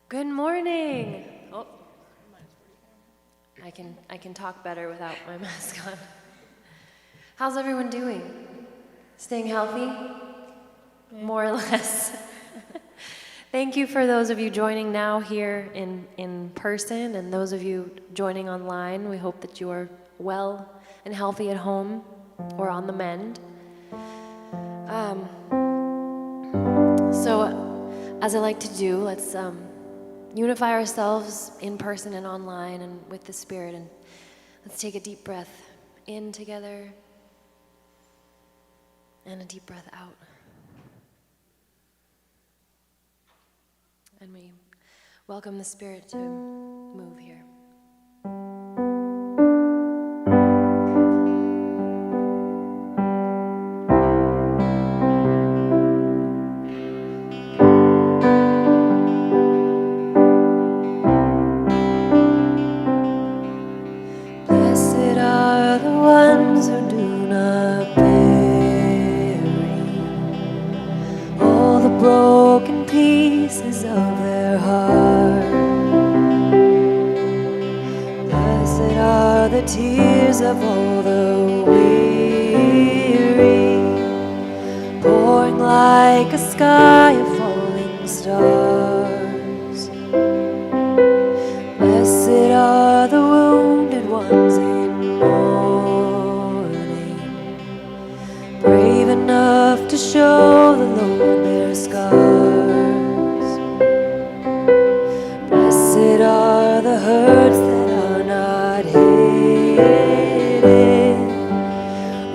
Good morning. Oh, I can talk better without my mask on. How's everyone doing? Staying healthy? More or less. Thank you for those of you joining now here in person and those of you joining online. We hope that you are well and healthy at home or on the mend. So, as I like to do, let's unify ourselves in person and online and with the Spirit, and let's take a deep breath in together and a deep breath out. And we welcome the Spirit to move here. Blessed are the ones who do not bury all the broken pieces of their heart. Blessed are the tears of all the weary, pouring like a sky of falling stars. Blessed are the wounded ones in mourning, brave enough to show the Lord their scars. Blessed are the hurts that are not hidden,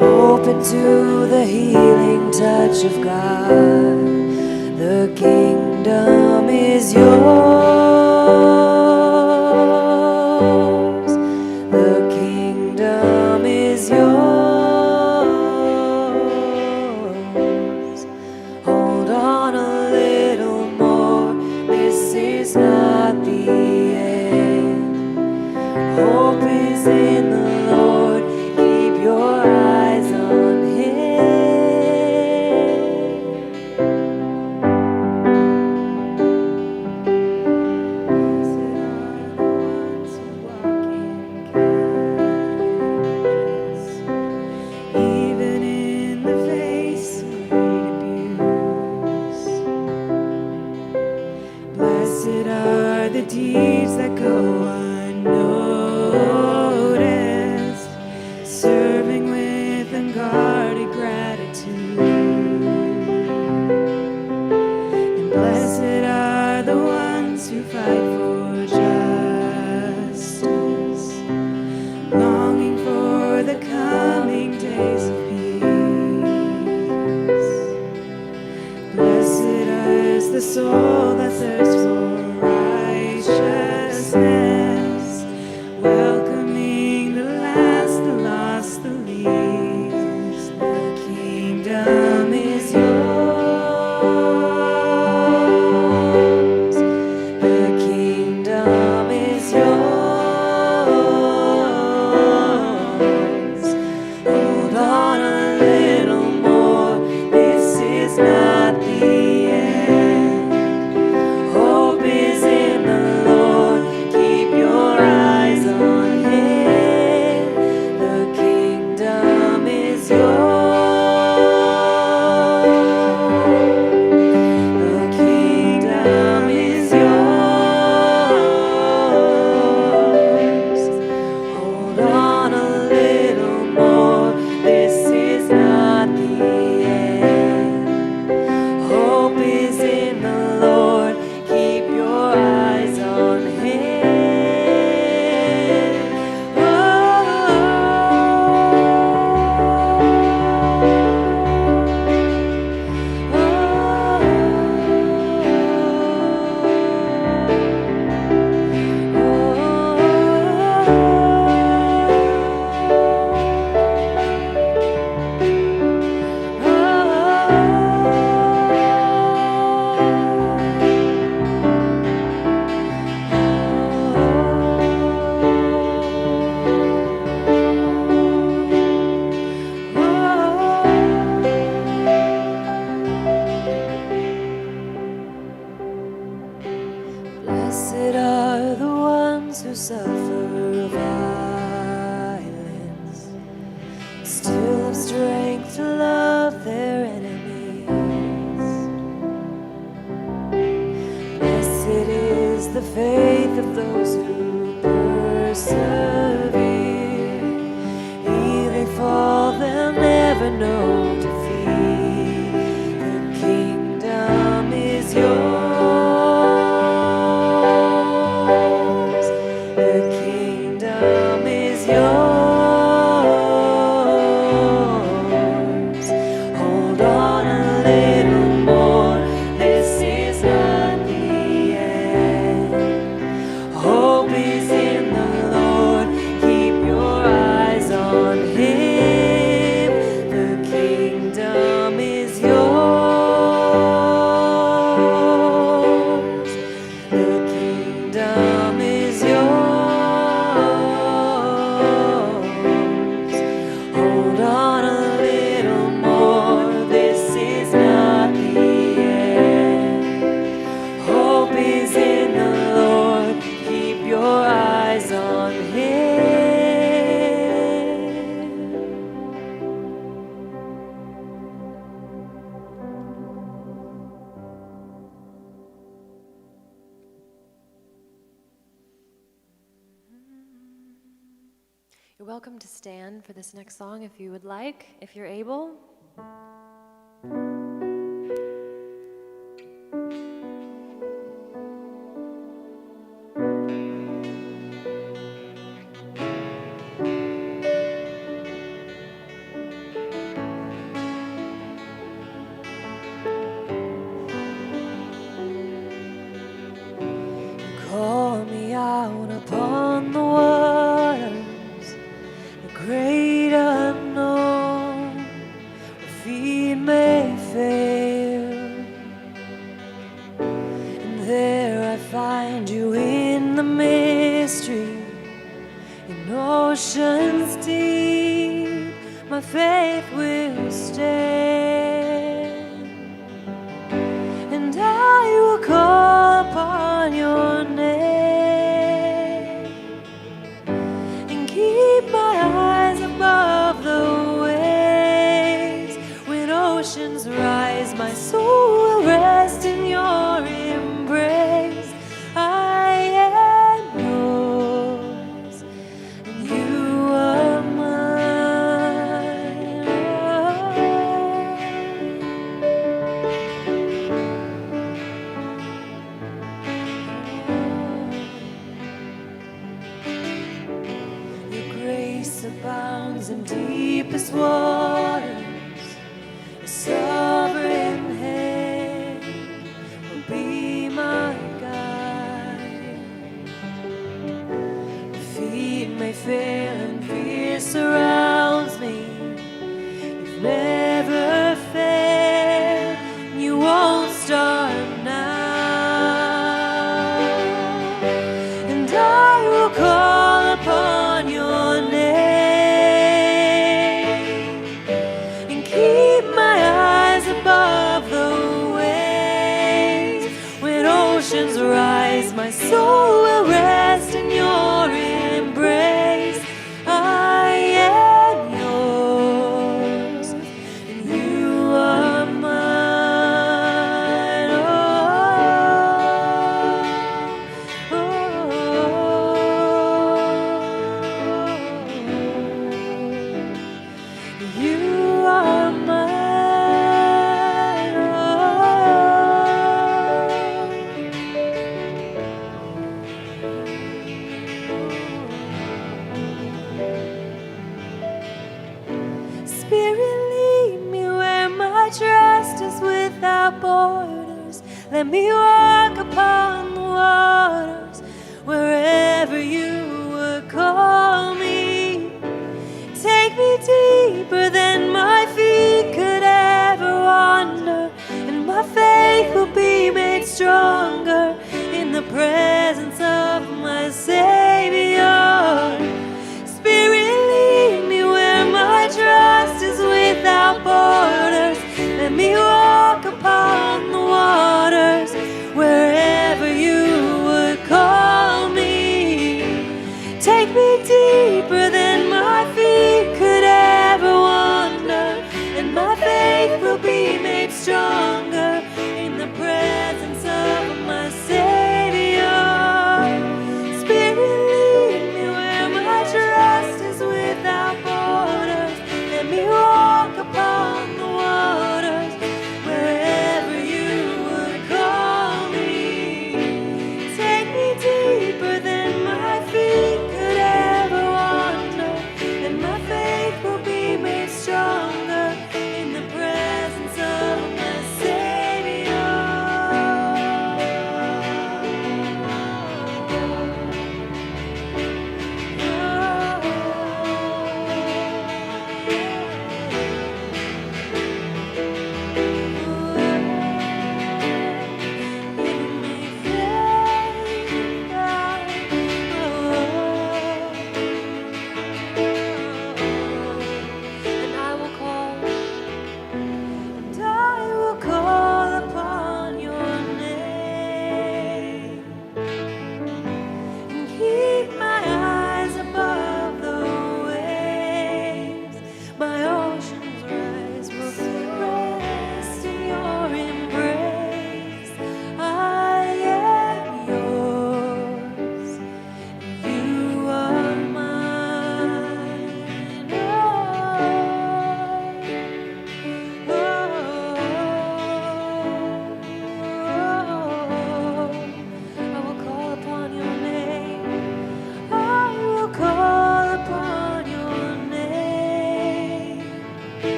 open to the healing touch of God. The kingdom is yours. The kingdom is yours. Hold on a little more. This is not the end. Hope is in the Lord. Keep your eyes on Him. Even in the face of great abuse, blessed are the deeds that go unnoticed, serving with unguarded gratitude. And blessed are the ones who fight for justice, longing for the coming days of peace. Blessed is the soul that thirsts for righteousness, Blessed are the ones who suffer violence, still have strength to love their enemies. Blessed is the faith of those who persevere. Ere they fall, they'll never know defeat. The kingdom is yours. You're welcome to stand for this next song if you would like, if you're able. Call me out upon the waters, the great unknown, where feet may fail. And there I find you in the mystery, in oceans deep, my faith will stand. And I will call upon your name and keep my eyes above the waves. When oceans rise, my soul will rest in your embrace. I am yours, and you are mine. Your grace abounds in deepest waters. Your sovereign hand will be my guide. My feet may fail and fear surrounds me. You've never failed, and you won't start now. And I will call upon your name and keep my eyes above the waves. When oceans rise, my soul will rest in your embrace. I am yours, and you are mine. Oh, you are mine. Spirit, lead me where my trust is without borders. Let me walk upon the waters wherever you would call me. Take me deeper than my feet could ever wander, and my faith will be made stronger in the presence of my Savior. Spirit, lead me where my trust is without borders. Let me walk upon the waters wherever you would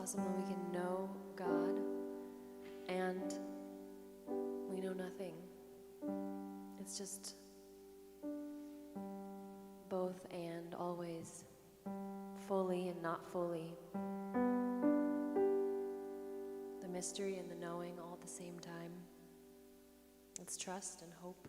awesome that we can know God and we know nothing. It's just both and, always, fully and not fully. The mystery and the knowing all at the same time. It's trust and hope.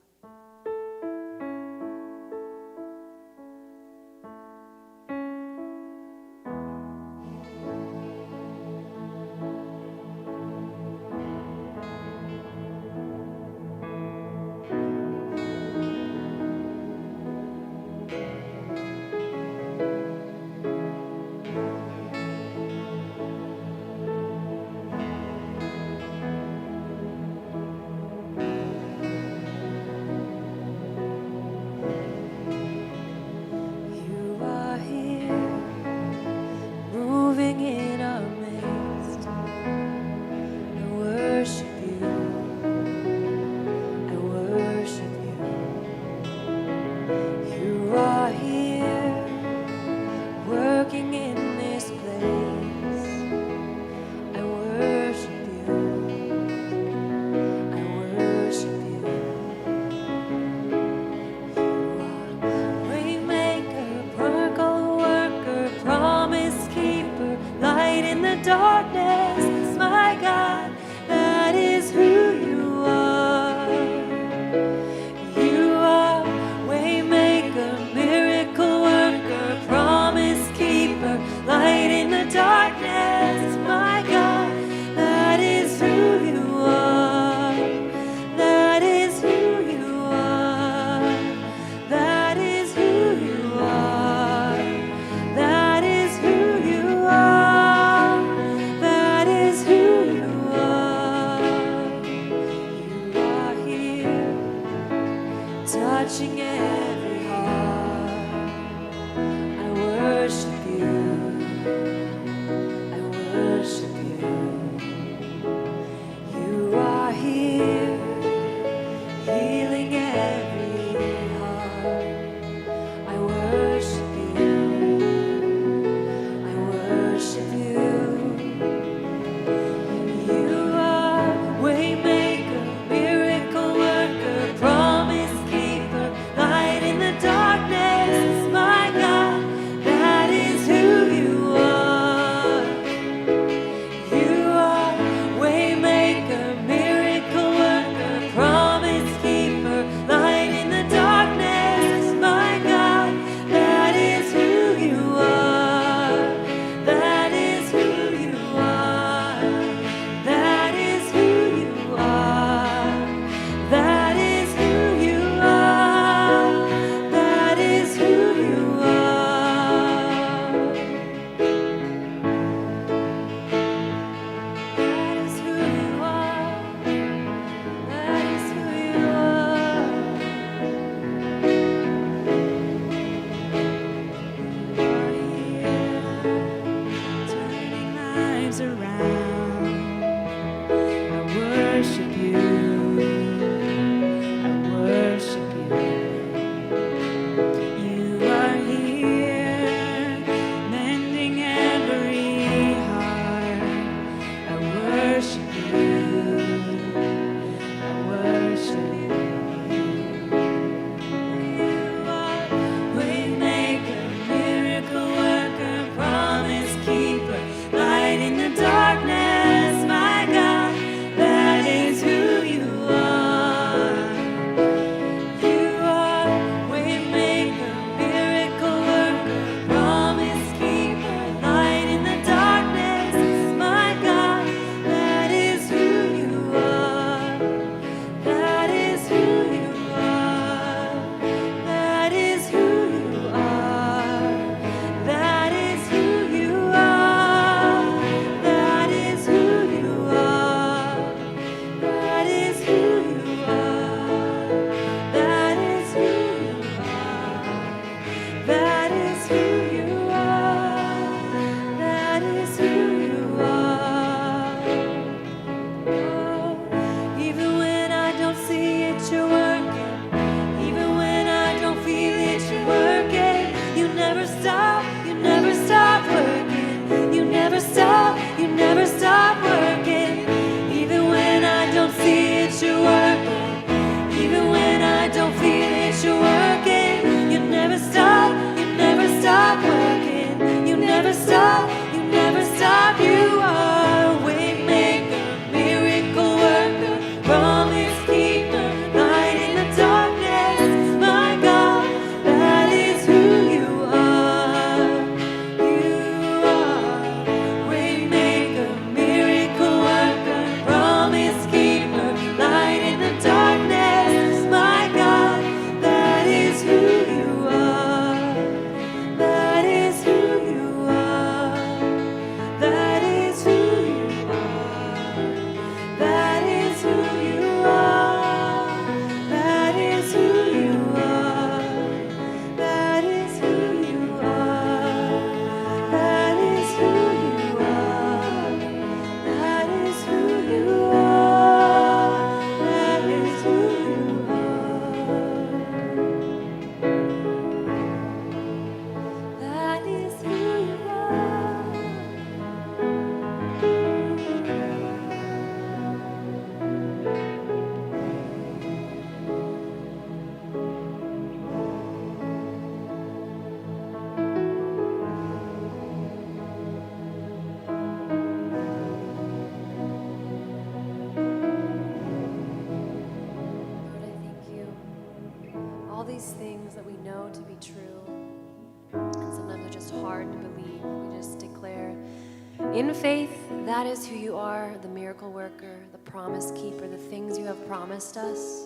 In faith, that is who you are, the miracle worker, the promise keeper, the things you have promised us.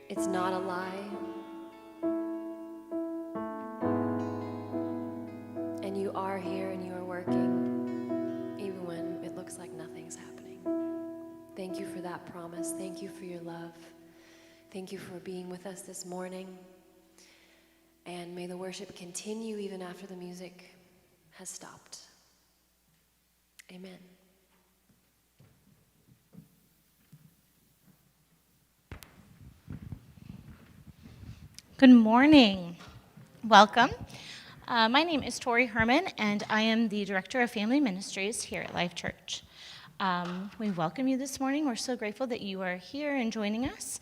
It's not a lie. And you are here and you are working, even when it looks like nothing's happening. Thank you for that promise. Thank you for your love. Thank you for being with us this morning. And may the worship continue even after the music has stopped. Amen. Good morning. Welcome. My name is Tori Herman, and I am the Director of Family Ministries here at Life Church. We welcome you this morning. We're so grateful that you are here and joining us.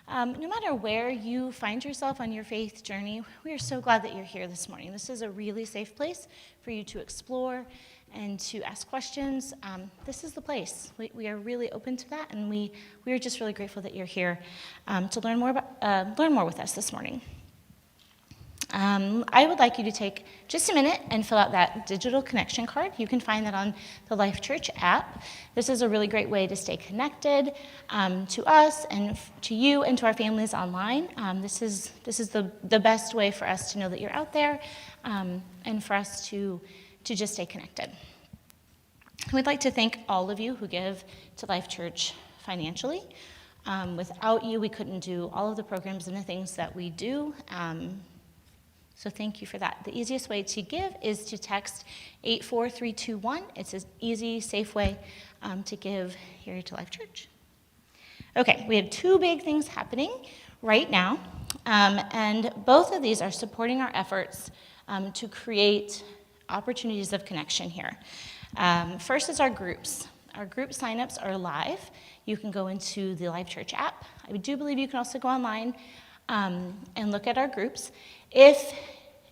No matter where you find yourself on your faith journey, we are so glad that you're here this morning. This is a really safe place for you to explore and to ask questions. This is the place. We are really open to that, and we are just really grateful that you're here to learn more with us this morning. I would like you to take just a minute and fill out that digital connection card. You can find that on the Life Church app. This is a really great way to stay connected to us and to you and to our families online. This is the best way for us to know that you're out there and for us to just stay connected. We'd like to thank all of you who give to Life Church financially. Without you, we couldn't do all of the programs and the things that we do. So thank you for that. The easiest way to give is to text 84321. It's an easy, safe way to give here to Life Church. Okay, we have two big things happening right now, and both of these are supporting our efforts to create opportunities of connection here. First is our groups. Our group signups are live. You can go into the Life Church app. I do believe you can also go online and look at our groups. If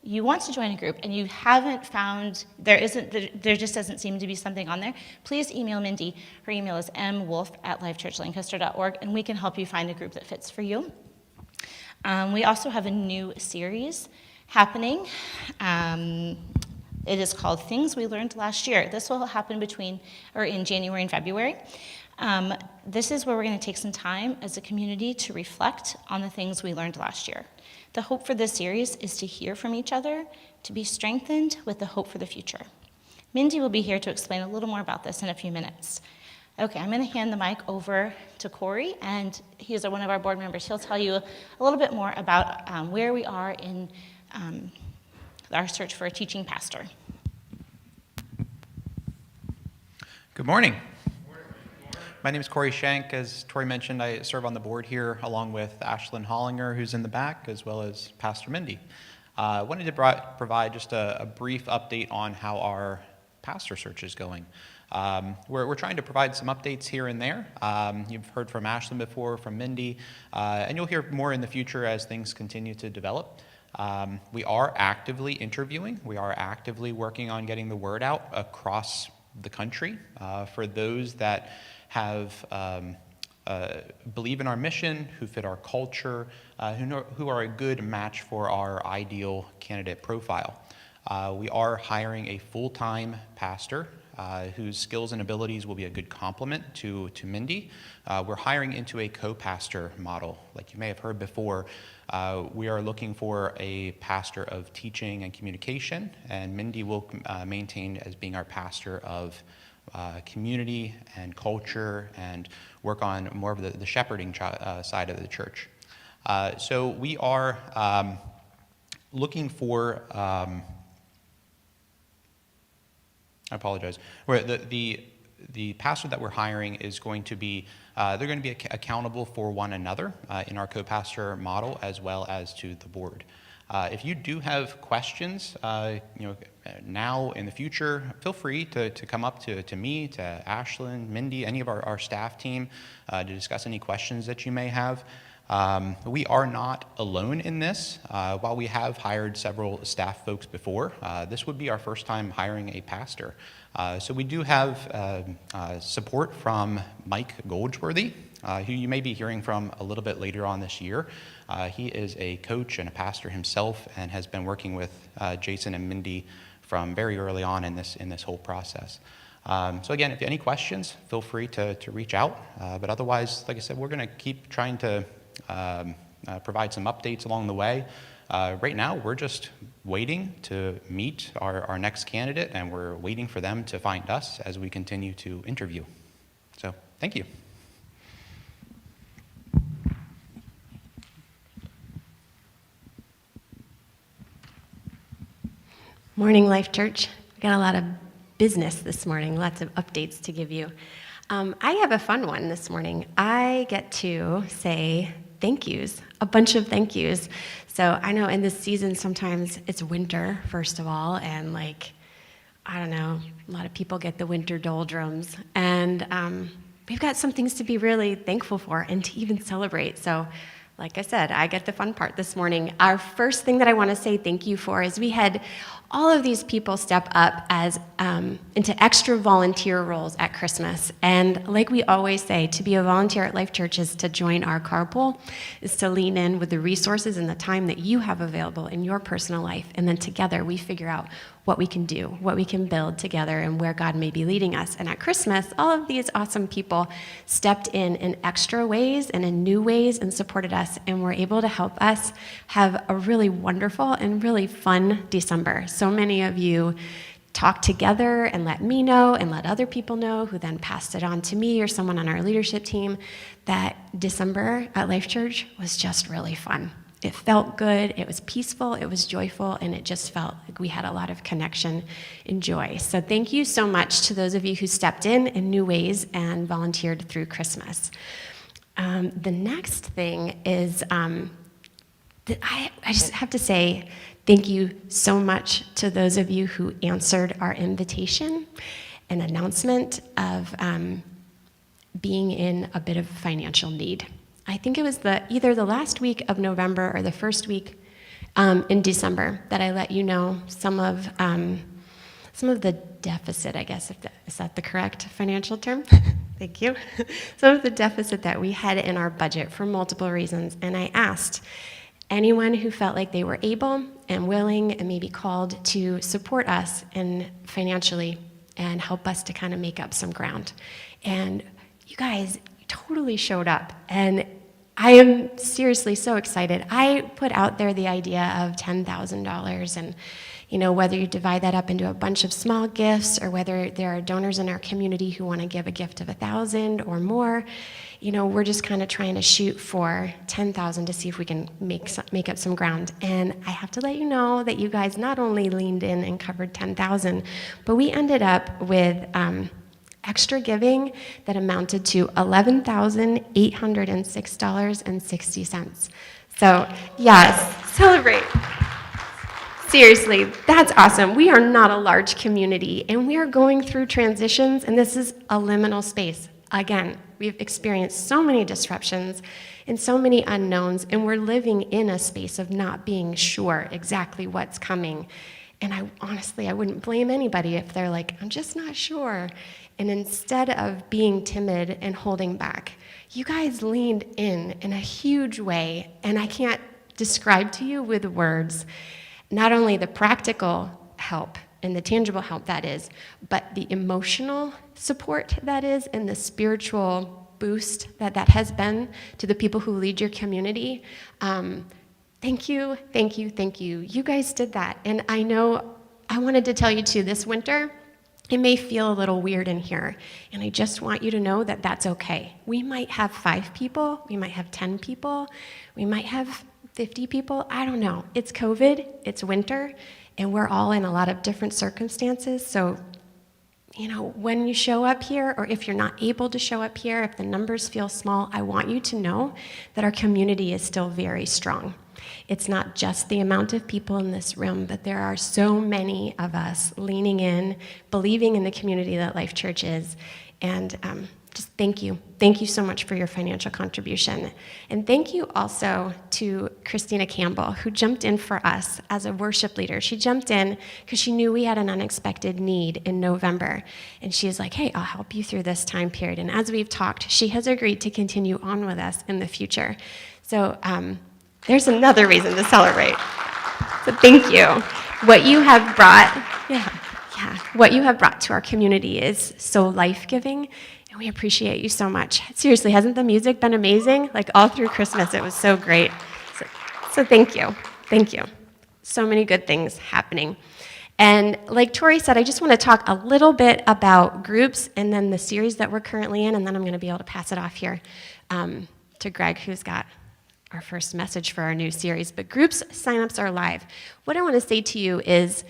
you want to join a group and you haven't found, there just doesn't seem to be something on there, please email Mindy. Her email is mwolf@lifechurchlancaster.org, and we can help you find a group that fits for you. We also have a new series happening. It is called Things We Learned Last Year. This will happen in January and February. This is where we're going to take some time as a community to reflect on the things we learned last year. The hope for this series is to hear from each other, to be strengthened with the hope for the future. Mindy will be here to explain a little more about this in a few minutes. Okay, I'm going to hand the mic over to Corey, and he is one of our board members. He'll tell you a little bit more about where we are in our search for a teaching pastor. Good morning. My name is Corey Shank. As Tori mentioned, I serve on the board here along with Ashlyn Hollinger, who's in the back, as well as Pastor Mindy. I wanted to provide just a brief update on how our pastor search is going. We're trying to provide some updates here and there. You've heard from Ashlyn before, from Mindy, and you'll hear more in the future as things continue to develop. We are actively interviewing. We are actively working on getting the word out across the country for those that have believe in our mission, who fit our culture, who are a good match for our ideal candidate profile. We are hiring a full-time pastor whose skills and abilities will be a good complement to Mindy. We're hiring into a co-pastor model. Like you may have heard before, we are looking for a pastor of teaching and communication, and Mindy will maintain as being our pastor of community and culture and work on more of the shepherding side of the church. So we are looking for, I apologize, the pastor that we're hiring is going to be, they're going to be accountable for one another in our co-pastor model as well as to the board. If you do have questions, now in the future, feel free to come up to me, to Ashlyn, Mindy, any of our staff team to discuss any questions that you may have. We are not alone in this. While we have hired several staff folks before, this would be our first time hiring a pastor. So we do have support from Mike Goldsworthy, who you may be hearing from a little bit later on this year. He is a coach and a pastor himself and has been working with Jason and Mindy from very early on in this whole process. So again, if you have any questions, feel free to reach out. But otherwise, like I said, we're going to keep trying to provide some updates along the way. Right now, we're just waiting to meet our next candidate, and we're waiting for them to find us as we continue to interview. So thank you. Morning, Life Church. We got a lot of business this morning, lots of updates to give you. I have a fun one this morning. I get to say thank yous, a bunch of thank yous. So I know in this season sometimes it's winter, first of all, and I don't know, a lot of people get the winter doldrums. And we've got some things to be really thankful for and to even celebrate. So like I said, I get the fun part this morning. Our first thing that I want to say thank you for is we had all of these people step up as into extra volunteer roles at Christmas. And like we always say, to be a volunteer at Life Church is to join our carpool, is to lean in with the resources and the time that you have available in your personal life. And then together we figure out what we can do, what we can build together, and where God may be leading us. And at Christmas, all of these awesome people stepped in extra ways and in new ways and supported us, and were able to help us have a really wonderful and really fun December. So many of you talked together and let me know and let other people know, who then passed it on to me or someone on our leadership team, that December at Life Church was just really fun. It felt good, it was peaceful, it was joyful, and it just felt like we had a lot of connection and joy. So thank you so much to those of you who stepped in new ways and volunteered through Christmas. The next thing is that I just have to say thank you so much to those of you who answered our invitation and announcement of being in a bit of financial need. I think it was either the last week of November or the first week in December that I let you know some of the deficit, I guess, is that the correct financial term? Thank you. Some of the deficit that we had in our budget for multiple reasons. And I asked anyone who felt like they were able and willing and maybe called to support us and financially and help us to kind of make up some ground. And you guys totally showed up, and I am seriously so excited. I put out there the idea of $10,000, and whether you divide that up into a bunch of small gifts or whether there are donors in our community who want to give a gift of $1,000 or more, we're just kind of trying to shoot for $10,000 to see if we can make up some ground. And I have to let you know that you guys not only leaned in and covered $10,000, but we ended up with extra giving that amounted to $11,806.60. So yes, celebrate. Seriously, that's awesome. We are not a large community, and we are going through transitions, and this is a liminal space. Again, we've experienced so many disruptions and so many unknowns, and we're living in a space of not being sure exactly what's coming. And I wouldn't blame anybody if they're like, I'm just not sure. And instead of being timid and holding back, you guys leaned in a huge way, and I can't describe to you with words not only the practical help and the tangible help that is, but the emotional support that is, and the spiritual boost that has been to the people who lead your community. Thank you, thank you, thank you. You guys did that. And I know I wanted to tell you too, this winter, it may feel a little weird in here, and I just want you to know that that's okay. We might have 5 people, we might have 10 people, we might have 50 people, I don't know. It's COVID, it's winter, and we're all in a lot of different circumstances. So, when you show up here, or if you're not able to show up here, if the numbers feel small, I want you to know that our community is still very strong. It's not just the amount of people in this room, but there are so many of us leaning in, believing in the community that Life Church is, and just thank you. Thank you so much for your financial contribution. And thank you also to Christina Campbell, who jumped in for us as a worship leader. She jumped in because she knew we had an unexpected need in November. And she is like, hey, I'll help you through this time period. And as we've talked, she has agreed to continue on with us in the future. So there's another reason to celebrate. So thank you. What you have brought Yeah. What you have brought to our community is so life-giving, and we appreciate you so much. Seriously, hasn't the music been amazing? Like all through Christmas, it was so great. So thank you. Thank you. So many good things happening. And like Tori said, I just want to talk a little bit about groups and then the series that we're currently in, and then I'm going to be able to pass it off here to Greg, who's got our first message for our new series. But groups signups are live. What I want to say to you is,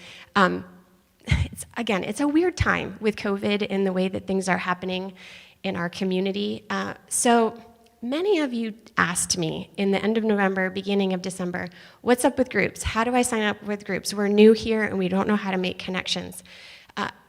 it's a weird time with COVID and the way that things are happening in our community. So many of you asked me in the end of November, beginning of December, what's up with groups? How do I sign up with groups? We're new here and we don't know how to make connections.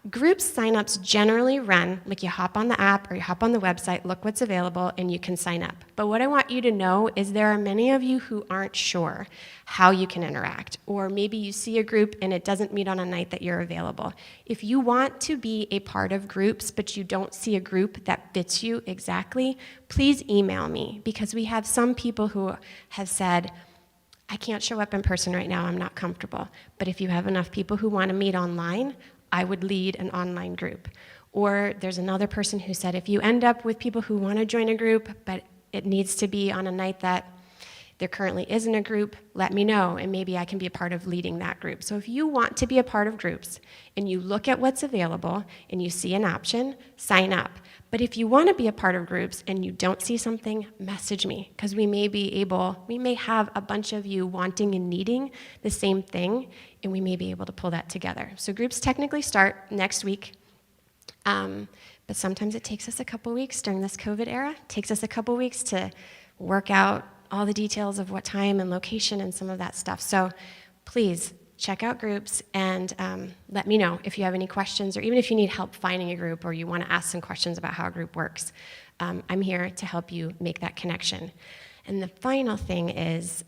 Group signups generally run, like you hop on the app or you hop on the website, look what's available, and you can sign up. But what I want you to know is there are many of you who aren't sure how you can interact, or maybe you see a group and it doesn't meet on a night that you're available. If you want to be a part of groups, but you don't see a group that fits you exactly, please email me, because we have some people who have said, I can't show up in person right now, I'm not comfortable. But if you have enough people who want to meet online, I would lead an online group. Or there's another person who said, if you end up with people who want to join a group, but it needs to be on a night that there currently isn't a group, let me know, and maybe I can be a part of leading that group. So if you want to be a part of groups, and you look at what's available, and you see an option, sign up. But if you want to be a part of groups and you don't see something, message me, because we may have a bunch of you wanting and needing the same thing, and we may be able to pull that together. So groups technically start next week, but sometimes it takes us a couple weeks during this COVID era. It takes us a couple weeks to work out all the details of what time and location and some of that stuff. So please check out groups and let me know if you have any questions, or even if you need help finding a group or you want to ask some questions about how a group works. I'm here to help you make that connection. And the final thing is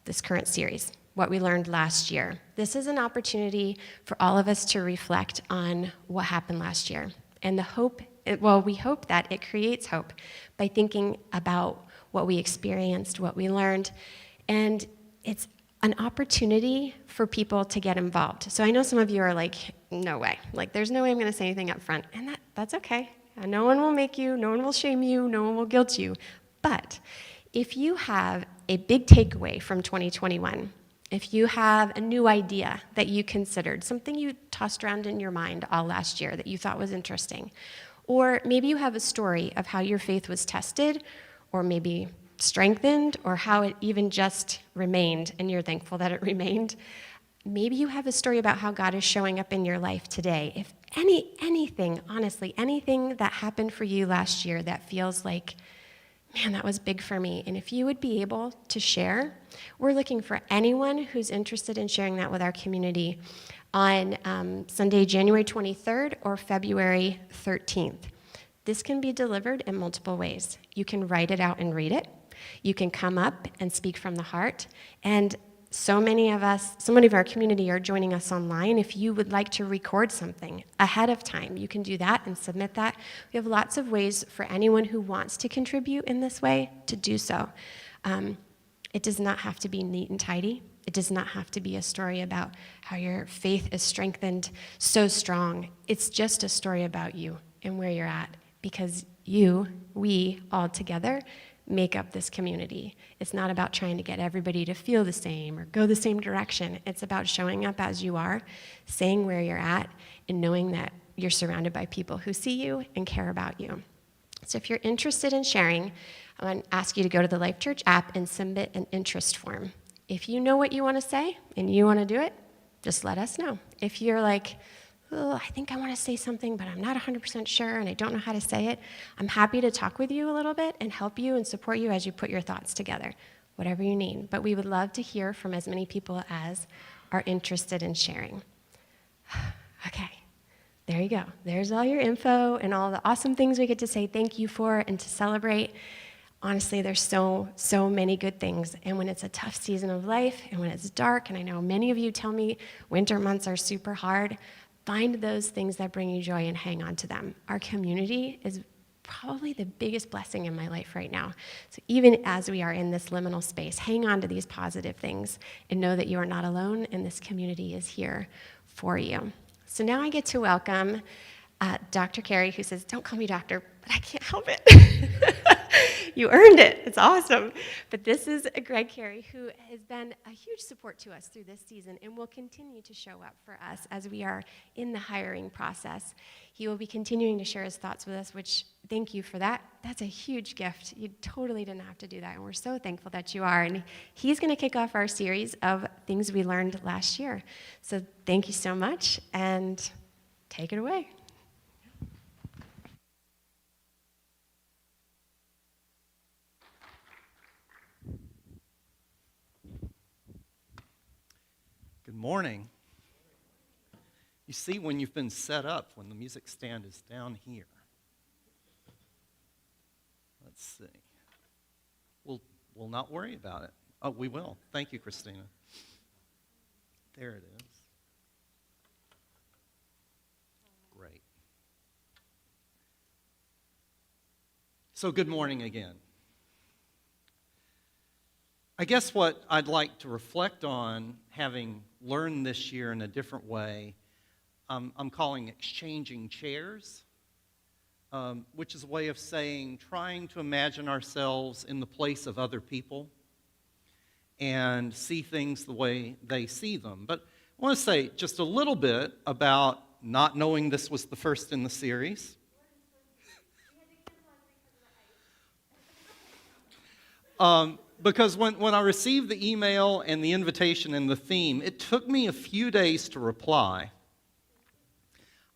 this current series, what we learned last year. This is an opportunity for all of us to reflect on what happened last year. And we hope that it creates hope by thinking about what we experienced, what we learned, and it's an opportunity for people to get involved. So I know some of you are like, no way. Like, there's no way I'm going to say anything up front. And that's okay. No one will make you, no one will shame you, no one will guilt you. But if you have a big takeaway from 2021, if you have a new idea that you considered, something you tossed around in your mind all last year that you thought was interesting, or maybe you have a story of how your faith was tested, or maybe strengthened, or how it even just remained, and you're thankful that it remained. Maybe you have a story about how God is showing up in your life today. If anything, honestly, anything that happened for you last year that feels like, man, that was big for me, and if you would be able to share, we're looking for anyone who's interested in sharing that with our community on Sunday, January 23rd or February 13th. This can be delivered in multiple ways. You can write it out and read it. You can come up and speak from the heart. And so many of our community are joining us online. If you would like to record something ahead of time, you can do that and submit that. We have lots of ways for anyone who wants to contribute in this way to do so. It does not have to be neat and tidy. It does not have to be a story about how your faith is strengthened so strong. It's just a story about you and where you're at, because we all together make up this community. It's not about trying to get everybody to feel the same or go the same direction. It's about showing up as you are, saying where you're at, and knowing that you're surrounded by people who see you and care about you. So if you're interested in sharing, I want to ask you to go to the Life Church app and submit an interest form. If you know what you want to say and you want to do it, just let us know. If you're like, oh, I think I want to say something, but I'm not 100% sure and I don't know how to say it, I'm happy to talk with you a little bit and help you and support you as you put your thoughts together, whatever you need. But we would love to hear from as many people as are interested in sharing. Okay, there you go. There's all your info and all the awesome things we get to say thank you for and to celebrate. Honestly, there's so many good things. And when it's a tough season of life and when it's dark, and I know many of you tell me winter months are super hard, find those things that bring you joy and hang on to them. Our community is probably the biggest blessing in my life right now. So even as we are in this liminal space, hang on to these positive things and know that you are not alone, and this community is here for you. So now I get to welcome Dr. Carey, who says, "Don't call me doctor," but I can't help it. You earned it. It's awesome. But this is Greg Carey, who has been a huge support to us through this season and will continue to show up for us as we are in the hiring process. He will be continuing to share his thoughts with us, which, thank you for that. That's a huge gift. You totally didn't have to do that, and we're so thankful that you are. And he's going to kick off our series of things we learned last year. So thank you so much, and take it away. Good morning. You see, when you've been set up, when the music stand is down here. Let's see. We'll not worry about it. Oh, we will. Thank you, Christina. There it is. Great. So, good morning again. I guess what I'd like to reflect on, having learned this year in a different way, I'm calling exchanging chairs, which is a way of saying trying to imagine ourselves in the place of other people and see things the way they see them. But I want to say just a little bit about not knowing this was the first in the series. Because when I received the email and the invitation and the theme, it took me a few days to reply.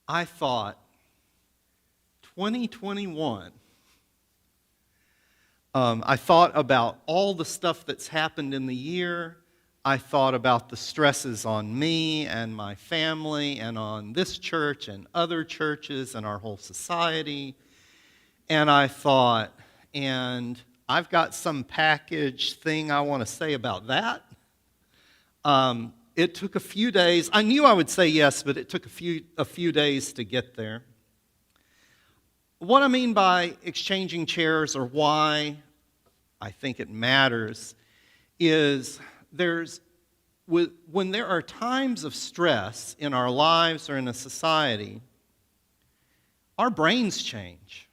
I thought, 2021. I thought about all the stuff that's happened in the year. I thought about the stresses on me and my family and on this church and other churches and our whole society. And I thought, and I've got some package thing I want to say about that. It took a few days. I knew I would say yes, but it took a few days to get there. What I mean by exchanging chairs, or why I think it matters, is when there are times of stress in our lives or in a society, our brains change.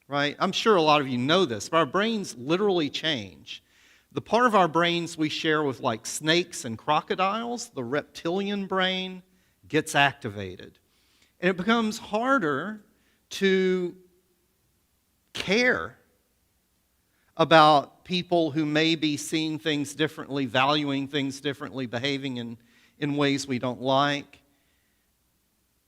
Right? I'm sure a lot of you know this, but our brains literally change. The part of our brains we share with like snakes and crocodiles, the reptilian brain, gets activated. And it becomes harder to care about people who may be seeing things differently, valuing things differently, behaving in ways we don't like.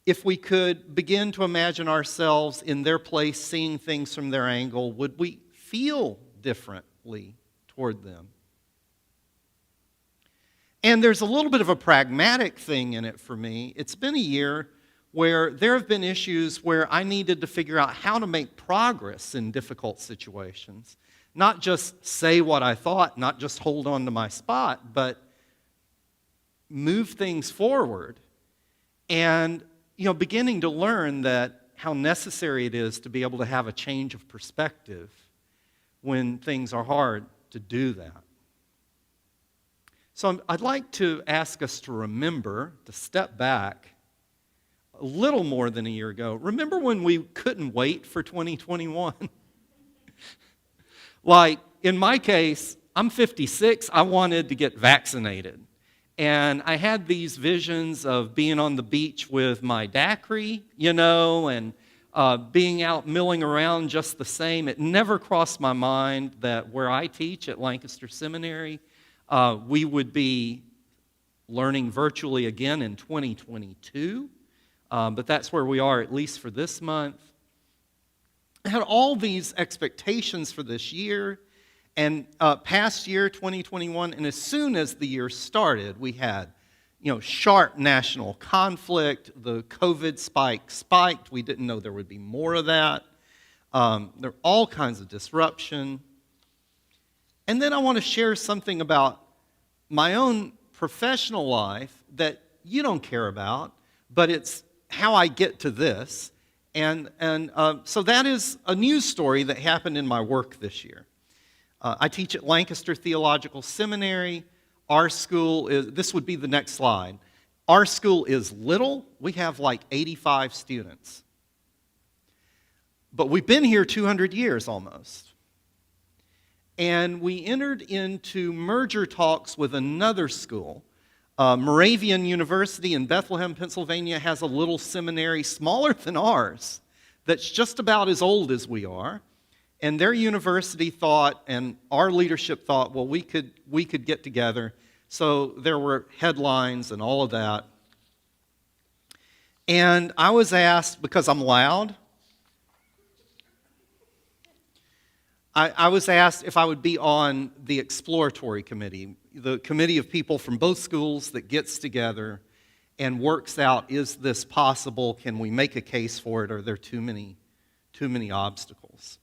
If we could begin to imagine ourselves in their place, seeing things from their angle, would we feel differently toward them? And there's a little bit of a pragmatic thing in it for me. It's been a year where there have been issues where I needed to figure out how to make progress in difficult situations. Not just say what I thought, not just hold on to my spot, but move things forward. And beginning to learn that how necessary it is to be able to have a change of perspective when things are hard to do that. So I'd like to ask us to remember, to step back a little more than a year ago. Remember when we couldn't wait for 2021? Like, in my case, I'm 56, I wanted to get vaccinated. And I had these visions of being on the beach with my daiquiri, and being out milling around just the same. It never crossed my mind that where I teach at Lancaster Seminary, we would be learning virtually again in 2022. But that's where we are, at least for this month. I had all these expectations for this year. And past year, 2021, and as soon as the year started, we had, sharp national conflict. The COVID spiked. We didn't know there would be more of that. There were all kinds of disruption. And then I want to share something about my own professional life that you don't care about, but it's how I get to this. And so that is a news story that happened in my work this year. I teach at Lancaster Theological Seminary. Our school this would be the next slide, Our school is little. We have like 85 students. But we've been here 200 years almost. And we entered into merger talks with another school. Moravian University in Bethlehem, Pennsylvania has a little seminary smaller than ours that's just about as old as we are. And their university thought, and our leadership thought, well, we could get together. So there were headlines and all of that. And I was asked, because I'm loud, I was asked if I would be on the exploratory committee, the committee of people from both schools that gets together and works out, is this possible? Can we make a case for it? Or are there too many obstacles?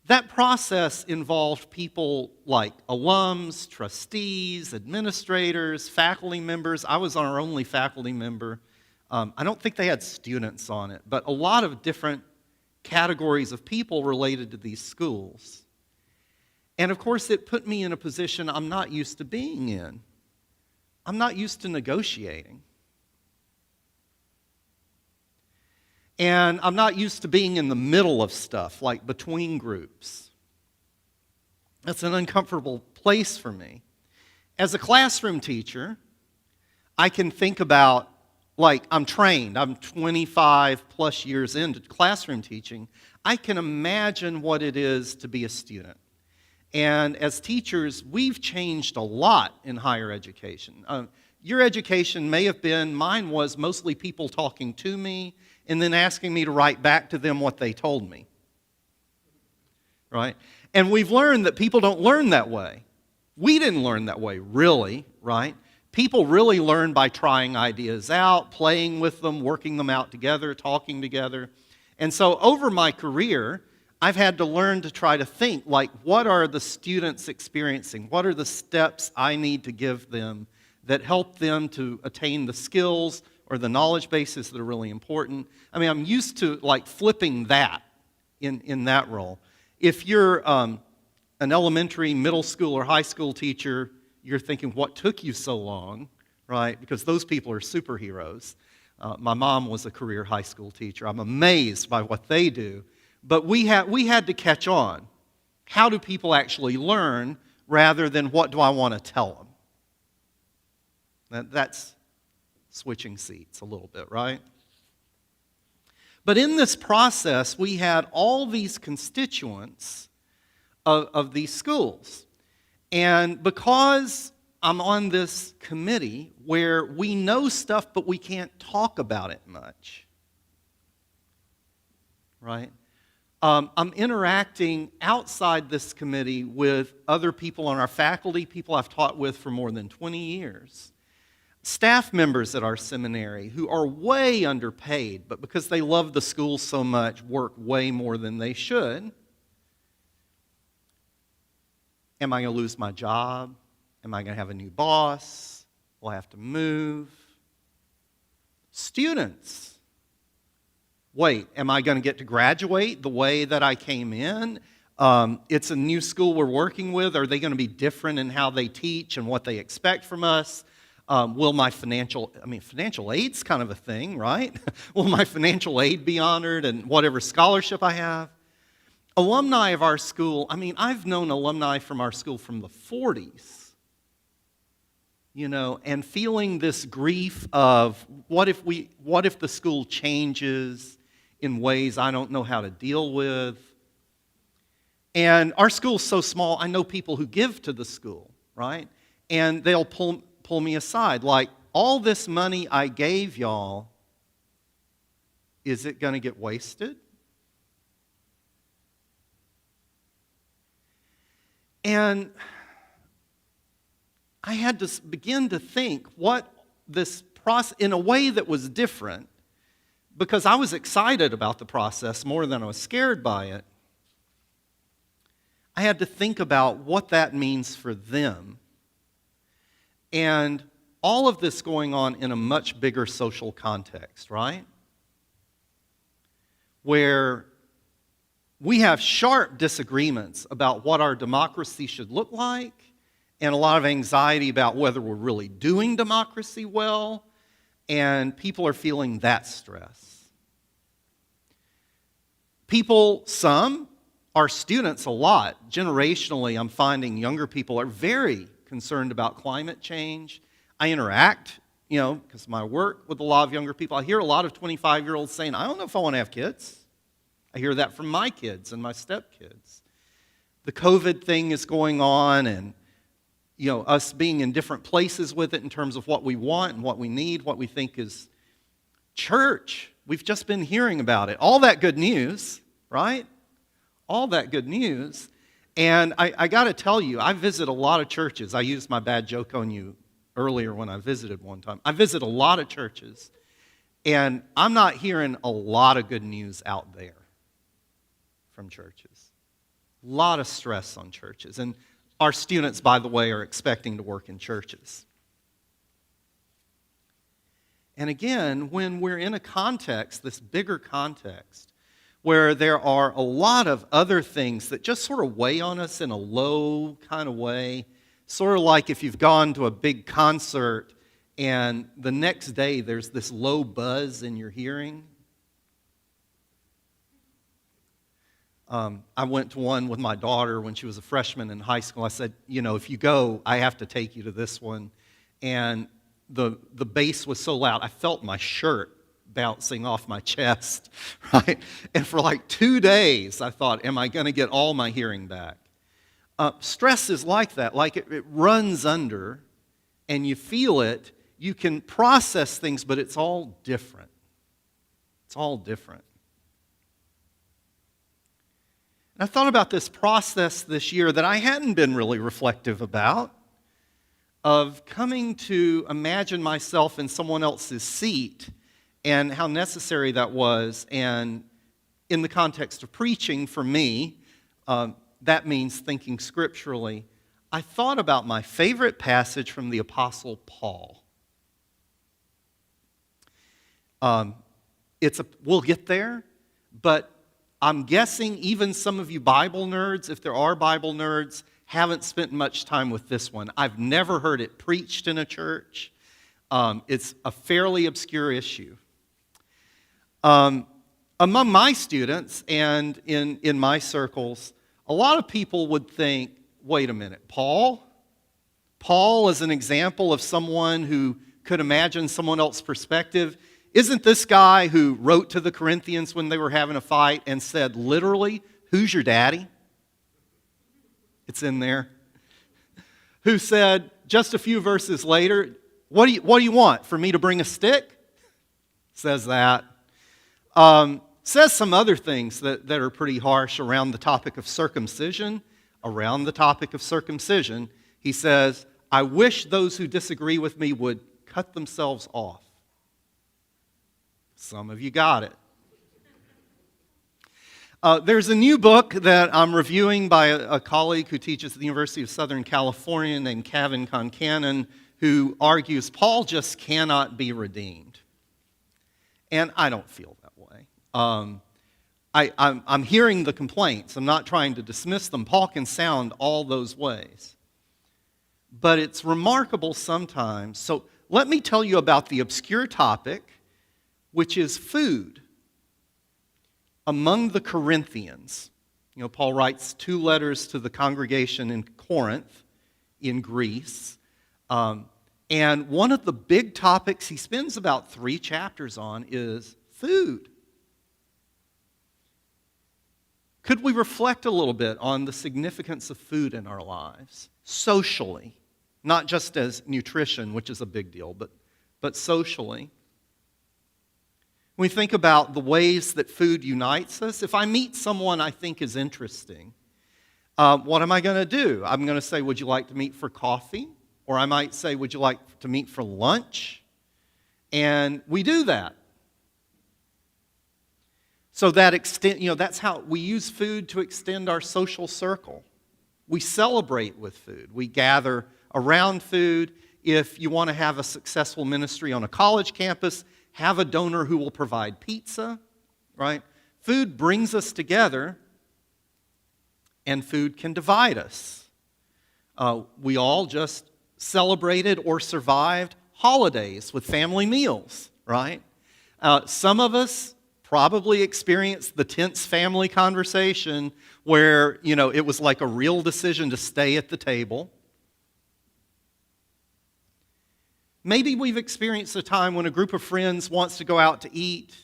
That process involved people like alums, trustees, administrators, faculty members. I was our only faculty member. I don't think they had students on it, but a lot of different categories of people related to these schools. And of course, it put me in a position I'm not used to being in. I'm not used to negotiating. And I'm not used to being in the middle of stuff, like between groups. That's an uncomfortable place for me. As a classroom teacher, I can think about, like, I'm trained. I'm 25 plus years into classroom teaching. I can imagine what it is to be a student. And as teachers, we've changed a lot in higher education. Your education may have been, mine was mostly people talking to me and then asking me to write back to them what they told me. Right? And we've learned that people don't learn that way. We didn't learn that way, really, right? People really learn by trying ideas out, playing with them, working them out together, talking together. And so over my career, I've had to learn to try to think, like, what are the students experiencing? What are the steps I need to give them that help them to attain the skills or the knowledge bases that are really important? I mean, I'm used to, like, flipping that in that role. If you're an elementary, middle school, or high school teacher, you're thinking, what took you so long, right? Because those people are superheroes. My mom was a career high school teacher. I'm amazed by what they do. But we had to catch on. How do people actually learn rather than what do I want to tell them? That's switching seats a little bit, right? But in this process, we had all these constituents of these schools. And because I'm on this committee where we know stuff, but we can't talk about it much, right? I'm interacting outside this committee with other people on our faculty, people I've taught with for more than 20 years. Staff members at our seminary who are way underpaid, but because they love the school so much, work way more than they should. Am I going to lose my job? Am I going to have a new boss? Will I have to move? Students. Wait, am I going to get to graduate the way that I came in? It's a new school we're working with. Are they going to be different in how they teach and what they expect from us? Will my financial aid's kind of a thing, right? Will my financial aid be honored and whatever scholarship I have? Alumni of our school, I've known alumni from our school from the 40s, and feeling this grief of what if the school changes in ways I don't know how to deal with. And our school's so small, I know people who give to the school, right? And they'll pull me aside, like, all this money I gave y'all, is it going to get wasted? And I had to begin to think what this process, in a way that was different, because I was excited about the process more than I was scared by it. I had to think about what that means for them. And all of this going on in a much bigger social context, right? Where we have sharp disagreements about what our democracy should look like and a lot of anxiety about whether we're really doing democracy well, and people are feeling that stress. Some, our students a lot, generationally, I'm finding younger people are very concerned about climate change. I interact, because of my work with a lot of younger people. I hear a lot of 25-year-olds saying, I don't know if I want to have kids. I hear that from my kids and my stepkids. The COVID thing is going on, and us being in different places with it in terms of what we want and what we need, what we think is church. We've just been hearing about it. All that good news, right? All that good news. And I got to tell you, I visit a lot of churches. I used my bad joke on you earlier when I visited one time. I visit a lot of churches, and I'm not hearing a lot of good news out there from churches. A lot of stress on churches. And our students, by the way, are expecting to work in churches. And again, when we're in a context, this bigger context, where there are a lot of other things that just sort of weigh on us in a low kind of way, sort of like if you've gone to a big concert and the next day there's this low buzz in your hearing. I went to one with my daughter when she was a freshman in high school. I said, if you go, I have to take you to this one. And the bass was so loud, I felt my shirt bouncing off my chest, right? And for like 2 days, I thought, am I going to get all my hearing back? Stress is like that, like it runs under, and you feel it. You can process things, but it's all different. It's all different. And I thought about this process this year that I hadn't been really reflective about, of coming to imagine myself in someone else's seat and how necessary that was. And in the context of preaching, for me, that means thinking scripturally. I thought about my favorite passage from the Apostle Paul. We'll get there, but I'm guessing even some of you Bible nerds, if there are Bible nerds, haven't spent much time with this one. I've never heard it preached in a church. It's a fairly obscure issue. Among my students and in my circles, a lot of people would think, wait a minute, Paul? Paul is an example of someone who could imagine someone else's perspective. Isn't this guy who wrote to the Corinthians when they were having a fight and said, literally, who's your daddy? It's in there. Who said, just a few verses later, what do you want, for me to bring a stick? Says that. Says some other things that are pretty harsh around the topic of circumcision. Around the topic of circumcision, he says, I wish those who disagree with me would cut themselves off. Some of you got it. There's a new book that I'm reviewing by a colleague who teaches at the University of Southern California named Kevin Concannon, who argues Paul just cannot be redeemed. And I don't feel that way. I'm hearing the complaints. I'm not trying to dismiss them. Paul can sound all those ways. But it's remarkable sometimes. So let me tell you about the obscure topic, which is food. Among the Corinthians, Paul writes 2 letters to the congregation in Corinth, in Greece. And one of the big topics he spends about 3 chapters on is food. Could we reflect a little bit on the significance of food in our lives, socially, not just as nutrition, which is a big deal, but socially? When we think about the ways that food unites us, if I meet someone I think is interesting, what am I going to do? I'm going to say, would you like to meet for coffee? Or I might say, would you like to meet for lunch? And we do that. So that extent, that's how we use food to extend our social circle. We celebrate with food. We gather around food. If you want to have a successful ministry on a college campus, have a donor who will provide pizza, right? Food brings us together, and food can divide us. We all just celebrated or survived holidays with family meals, right? Some of us probably experienced the tense family conversation where, it was like a real decision to stay at the table. Maybe we've experienced a time when a group of friends wants to go out to eat,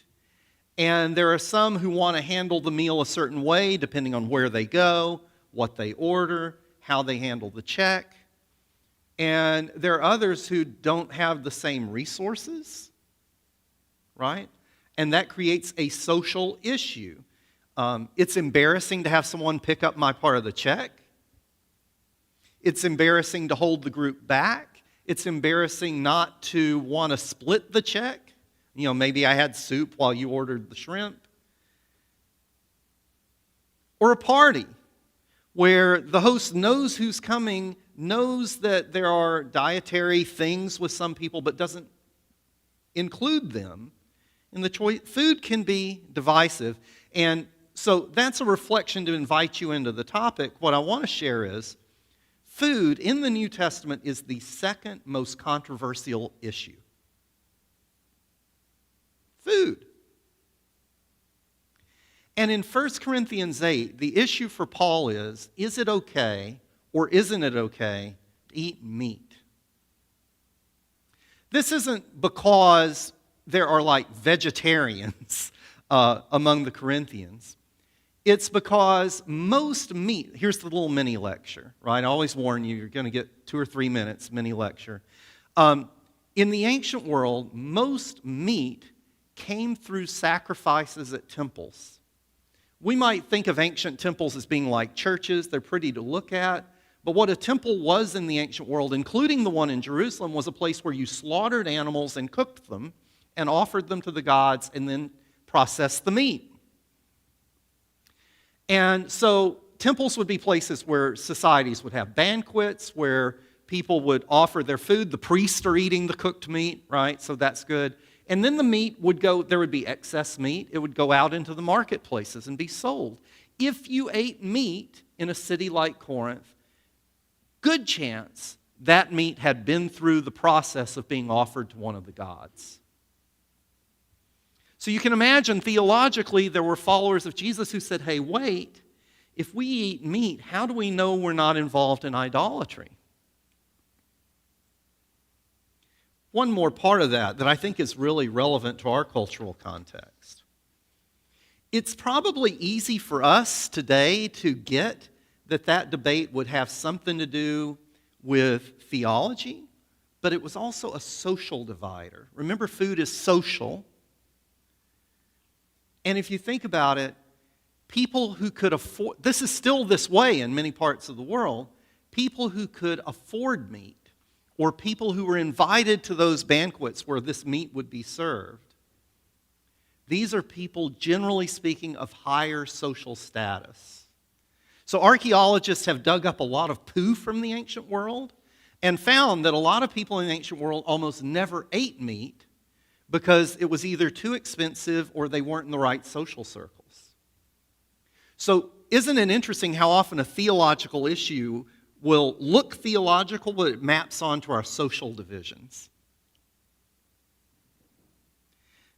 and there are some who want to handle the meal a certain way depending on where they go, what they order, how they handle the check. And there are others who don't have the same resources, right? And that creates a social issue. It's embarrassing to have someone pick up my part of the check. It's embarrassing to hold the group back. It's embarrassing not to want to split the check. Maybe I had soup while you ordered the shrimp. Or a party where the host knows who's coming, knows that there are dietary things with some people, but doesn't include them in the choice. Food can be divisive. And so that's a reflection to invite you into the topic. What I want to share is food in the New Testament is the second most controversial issue. Food. And in 1 Corinthians 8, the issue for Paul is it okay or isn't it okay to eat meat? This isn't because there are like vegetarians among the Corinthians. It's because most meat, here's the little mini lecture, right? I always warn you, you're going to get 2 or 3 minutes mini lecture. In the ancient world, most meat came through sacrifices at temples. We might think of ancient temples as being like churches. They're pretty to look at. But what a temple was in the ancient world, including the one in Jerusalem, was a place where you slaughtered animals and cooked them and offered them to the gods and then processed the meat. And so temples would be places where societies would have banquets, where people would offer their food. The priests are eating the cooked meat, right? So that's good. And then the meat would go, there would be excess meat. It would go out into the marketplaces and be sold. If you ate meat in a city like Corinth, good chance that meat had been through the process of being offered to one of the gods. So you can imagine theologically there were followers of Jesus who said, hey, wait, if we eat meat, how do we know we're not involved in idolatry? One more part of that I think is really relevant to our cultural context. It's probably easy for us today to get that debate would have something to do with theology, but it was also a social divider. Remember, food is social. And if you think about it, people who could afford, this is still this way in many parts of the world, people who could afford meat, or people who were invited to those banquets where this meat would be served. These are people, generally speaking, of higher social status. So archaeologists have dug up a lot of poo from the ancient world and found that a lot of people in the ancient world almost never ate meat because it was either too expensive or they weren't in the right social circles. So isn't it interesting how often a theological issue will look theological, but it maps onto our social divisions?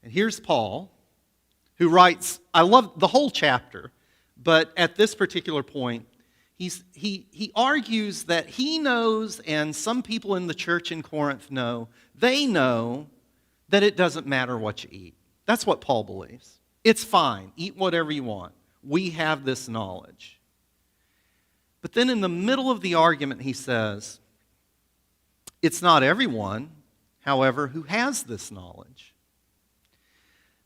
And here's Paul, who writes, I love the whole chapter, but at this particular point, he argues that he knows, and some people in the church in Corinth know, they know that it doesn't matter what you eat. That's what Paul believes. It's fine. Eat whatever you want. We have this knowledge. But then in the middle of the argument, he says, it's not everyone, however, who has this knowledge.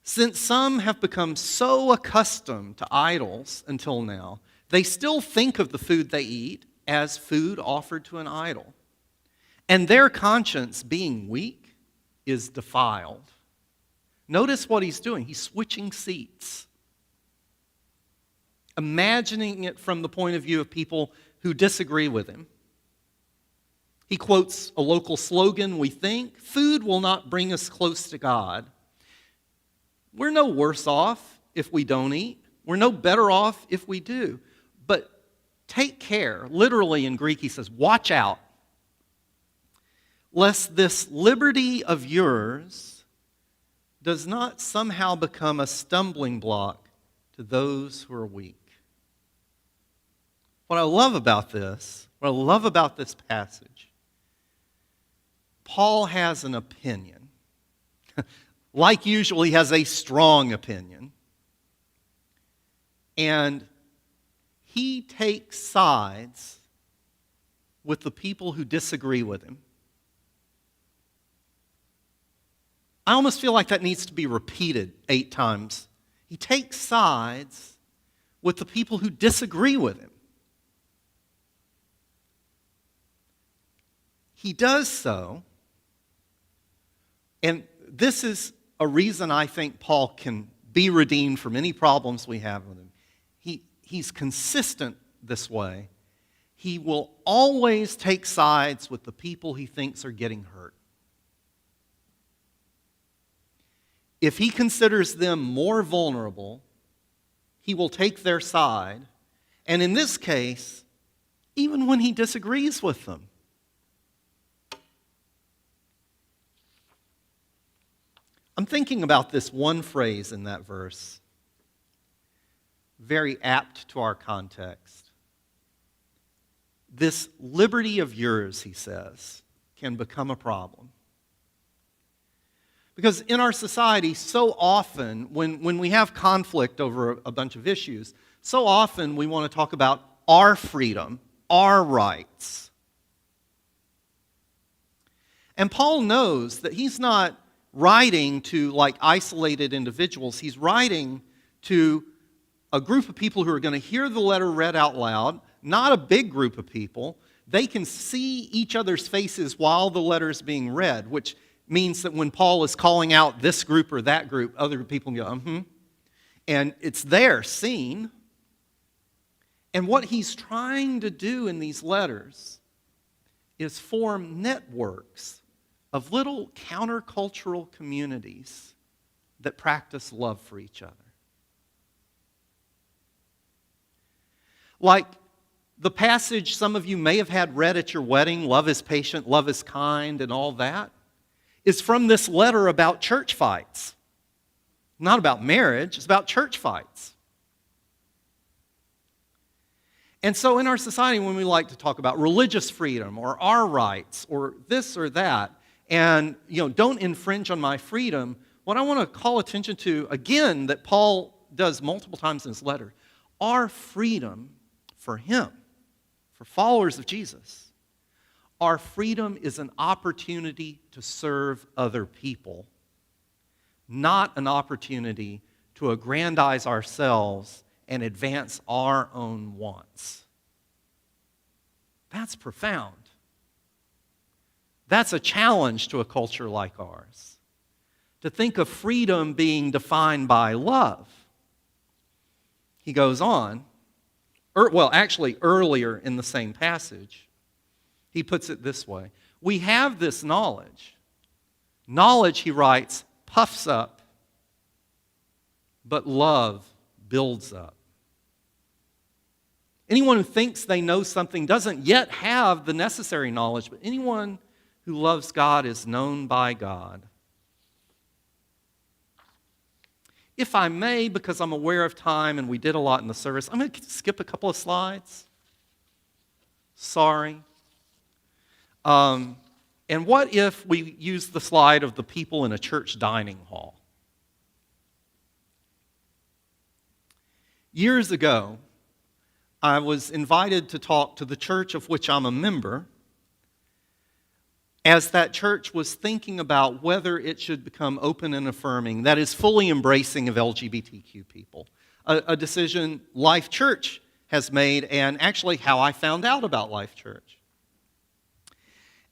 Since some have become so accustomed to idols until now, they still think of the food they eat as food offered to an idol. And their conscience, being weak, is defiled. Notice what he's doing. He's switching seats. Imagining it from the point of view of people who disagree with him. He quotes a local slogan, we think, food will not bring us close to God. We're no worse off if we don't eat. We're no better off if we do. But take care. Literally in Greek, he says, watch out, lest this liberty of yours does not somehow become a stumbling block to those who are weak. What I love about this passage, Paul has an opinion. Like usual, he has a strong opinion. And he takes sides with the people who disagree with him. I almost feel like that needs to be repeated 8 times. He takes sides with the people who disagree with him. He does so, and this is a reason I think Paul can be redeemed from any problems we have with him. He's consistent this way. He will always take sides with the people he thinks are getting hurt. If he considers them more vulnerable, he will take their side, and in this case, even when he disagrees with them. I'm thinking about this one phrase in that verse, very apt to our context. This liberty of yours, he says, can become a problem. Because in our society, so often, when we have conflict over a bunch of issues, so often we want to talk about our freedom, our rights. And Paul knows that he's not writing to like isolated individuals. He's writing to a group of people who are going to hear the letter read out loud, not a big group of people. They can see each other's faces while the letter is being read, which means that when Paul is calling out this group or that group, other people can go, and it's there, seen. And what he's trying to do in these letters is form networks of little countercultural communities that practice love for each other. Like the passage some of you may have had read at your wedding, love is patient, love is kind, and all that, is from this letter about church fights. Not about marriage, it's about church fights. And so in our society, when we like to talk about religious freedom or our rights or this or that, and don't infringe on my freedom, what I want to call attention to, again, that Paul does multiple times in his letter, our freedom for him, for followers of Jesus, our freedom is an opportunity to serve other people, not an opportunity to aggrandize ourselves and advance our own wants. That's profound. That's a challenge to a culture like ours, to think of freedom being defined by love. He goes on, earlier in the same passage, he puts it this way. We have this knowledge. Knowledge, he writes, puffs up, but love builds up. Anyone who thinks they know something doesn't yet have the necessary knowledge, but anyone who loves God is known by God. If I may, because I'm aware of time and we did a lot in the service, I'm going to skip a couple of slides. Sorry. And what if we use the slide of the people in a church dining hall? Years ago, I was invited to talk to the church of which I'm a member, as that church was thinking about whether it should become open and affirming, that is, fully embracing of LGBTQ people. A decision Life Church has made, and actually how I found out about Life Church.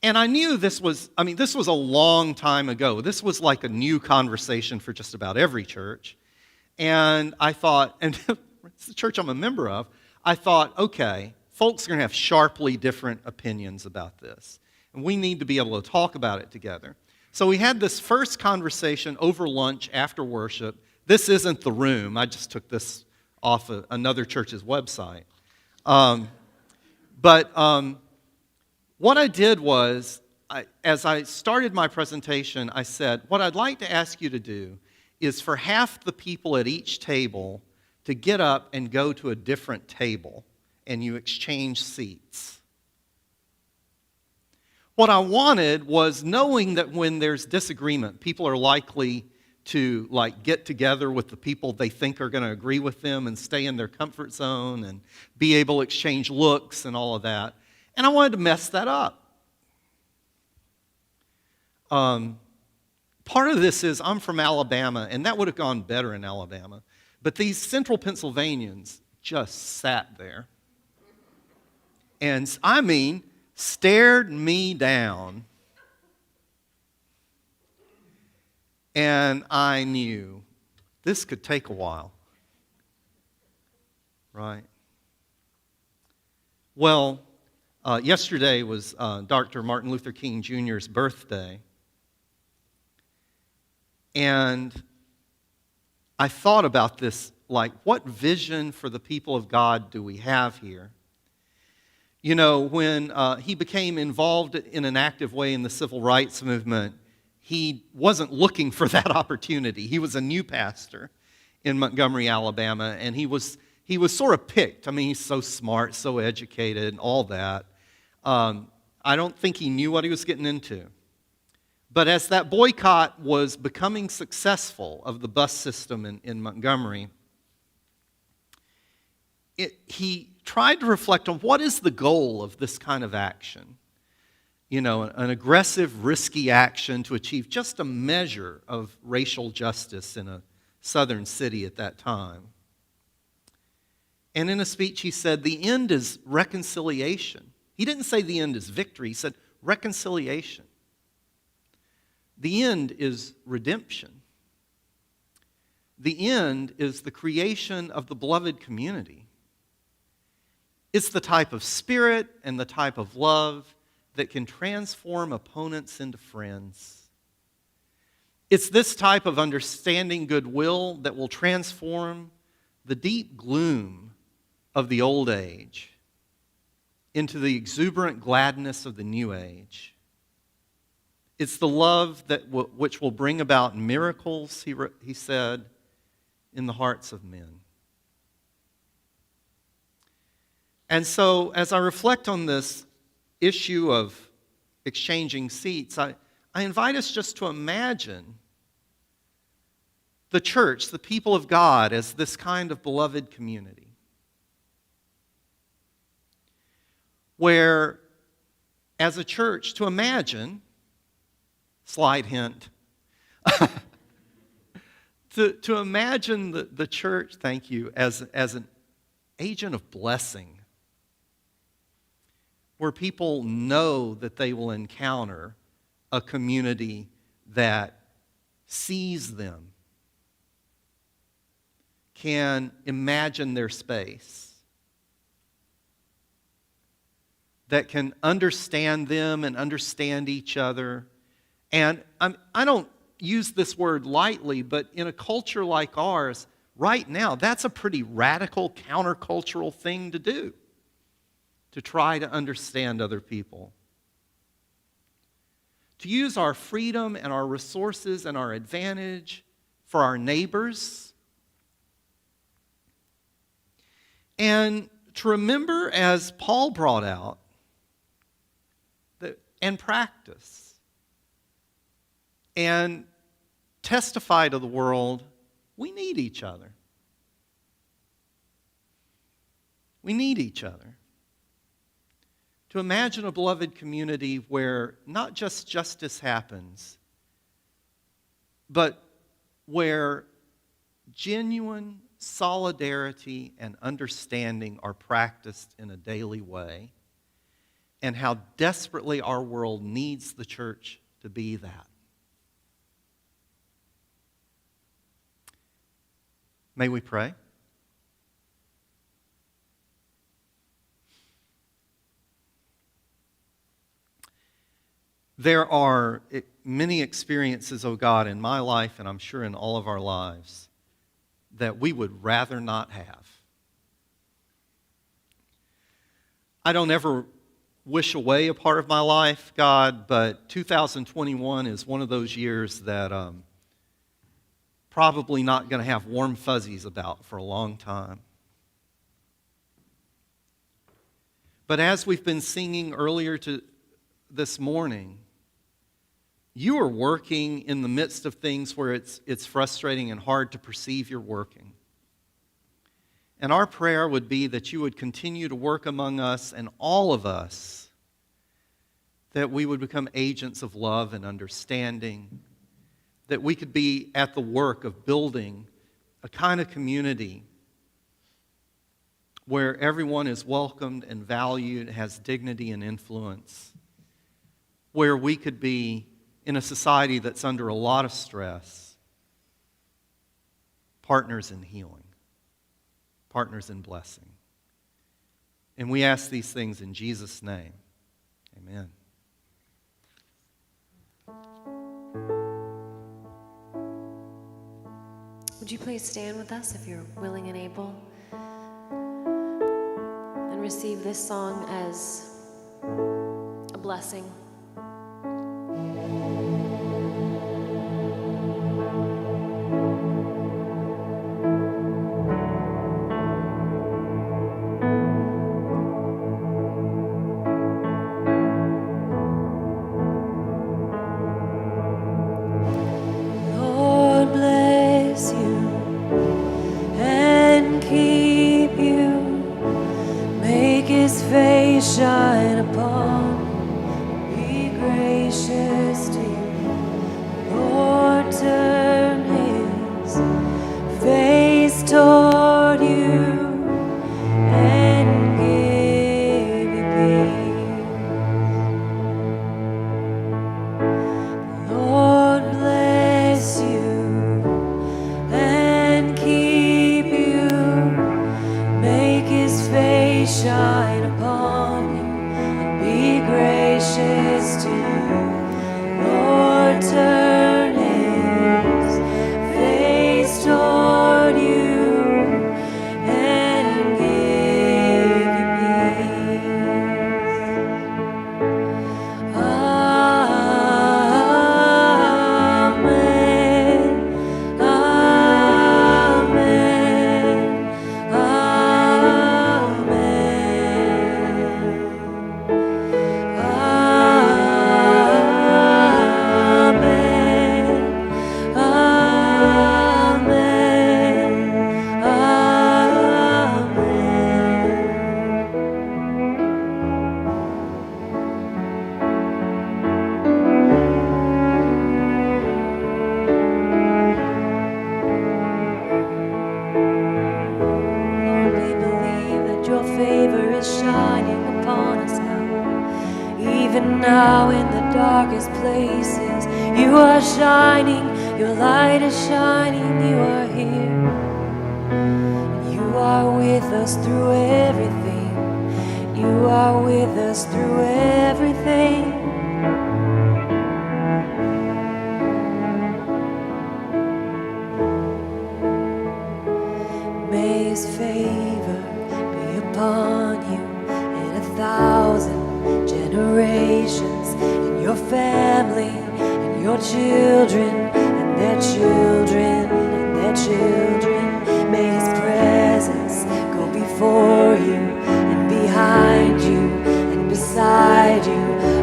And I knew this was a long time ago. This was like a new conversation for just about every church. And I thought, and it's the church I'm a member of, I thought, okay, folks are going to have sharply different opinions about this. And we need to be able to talk about it together. So we had this first conversation over lunch after worship. This isn't the room. I just took this off of another church's website. But what I did was, as I started my presentation, I said, what I'd like to ask you to do is for half the people at each table to get up and go to a different table, and you exchange seats. What I wanted was, knowing that when there's disagreement, people are likely to get together with the people they think are going to agree with them and stay in their comfort zone and be able to exchange looks and all of that. And I wanted to mess that up. Part of this is I'm from Alabama, and that would have gone better in Alabama. But these central Pennsylvanians just sat there and, stared me down. And I knew this could take a while, right? Well, yesterday was Dr. Martin Luther King Jr.'s birthday. And I thought about this, what vision for the people of God do we have here? You know, when he became involved in an active way in the civil rights movement, he wasn't looking for that opportunity. He was a new pastor in Montgomery, Alabama, and he was sort of picked. He's so smart, so educated, and all that. I don't think he knew what he was getting into. But as that boycott was becoming successful of the bus system in Montgomery, he tried to reflect on what is the goal of this kind of action. You know, an aggressive, risky action to achieve just a measure of racial justice in a southern city at that time. And in a speech he said, the end is reconciliation. He didn't say the end is victory, he said reconciliation. The end is redemption. The end is the creation of the beloved community. It's the type of spirit and the type of love that can transform opponents into friends. It's this type of understanding goodwill that will transform the deep gloom of the old age into the exuberant gladness of the new age. It's the love which will bring about miracles, he said, in the hearts of men. And so, as I reflect on this issue of exchanging seats, I invite us just to imagine the church, the people of God, as this kind of beloved community, where, as a church, to imagine, slide hint, to imagine the church, thank you, as an agent of blessing, where people know that they will encounter a community that sees them, can imagine their space, that can understand them and understand each other. And I don't use this word lightly, but in a culture like ours, right now, that's a pretty radical, countercultural thing to do, to try to understand other people. To use our freedom and our resources and our advantage for our neighbors. And to remember, as Paul brought out, and practice, and testify to the world, we need each other. We need each other. To imagine a beloved community where not just justice happens, but where genuine solidarity and understanding are practiced in a daily way, and how desperately our world needs the church to be that. May we pray? There are many experiences, oh God, in my life, and I'm sure in all of our lives, that we would rather not have. I don't ever wish away a part of my life, God, but 2021 is one of those years that probably not going to have warm fuzzies about for a long time. But as we've been singing earlier this morning, you are working in the midst of things where it's frustrating and hard to perceive you're working. And our prayer would be that you would continue to work among us and all of us, that we would become agents of love and understanding, that we could be at the work of building a kind of community where everyone is welcomed and valued, has dignity and influence, where we could be in a society that's under a lot of stress, partners in healing, partners in blessing. And we ask these things in Jesus' name. Amen. Would you please stand with us if you're willing and able, and receive this song as a blessing. Lord bless you and keep you, make his face shine upon you, be gracious to you. Lord turn his face toward you and give you peace. Lord bless you and keep you, make his face shine upon you and be gracious to you. Lord turn his face toward you and give you peace. Amen. Amen. Lord, we believe that your favor is shining upon us now. Even now in the darkest places, you are shining, your light is shining, you are here. You are with us through everything. You are with us through everything. May his favor be upon you in 1,000 generations, in your family, and your children, and their children, and their children. May his presence go before you, and behind you, and beside you,